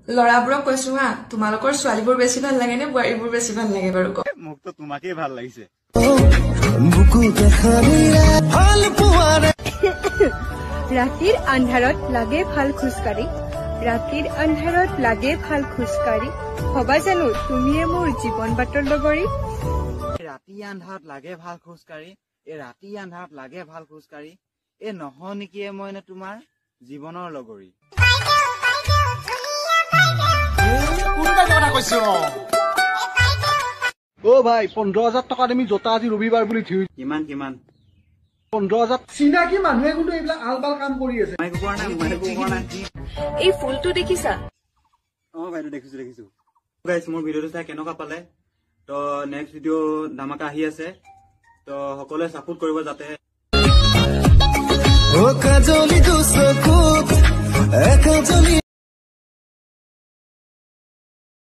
লৰাবোৰক কৈছো হা তোমালোকৰ ছোৱালীবোৰ বেছি ভাল লাগে নে বোৱাৰীবোৰ বেছি ভাল লাগে বাৰু ক মোক তো তোমাকেই ভাল লাগিছে ৰাতিৰ আন্ধাৰত লাগে ভাল খুচকাৰি ৰাতিৰ আন্ধাৰত লাগে ভাল খুচকাৰি হবা জানো তুমিয়ে মোৰ জীৱন বাটৰ লগৰী ৰাতি আন্ধাৰত লাগে ভাল খোজকাঢ়ি এই ৰাতি আন্ধাৰত লাগে ভাল খোজকাঢ়ি এই নহয় নেকি মই নে তোমাৰ জীৱনৰ লগৰী ও ভাই 15,000 টাকা তুমি জোতা আজি ৰবিবাৰ বুলি থৈ কিমান কিমান 15,000 চিনাকি মানুহে কিন্তু এইবিলাক আলবাল কাম কৰি আছে এই ফুলটো দেখিছা বাইদেউ দেখিছো গাইছ মোৰ ভিডিঅ'টো চাই কেনেকুৱা পালে তো নেক্সট ভিডিঅ' ধামাকা আহি আছে তো সকলোৱে সাপোৰ্ট কৰিব যাতে ও কাজলি দুসকুত একাজলি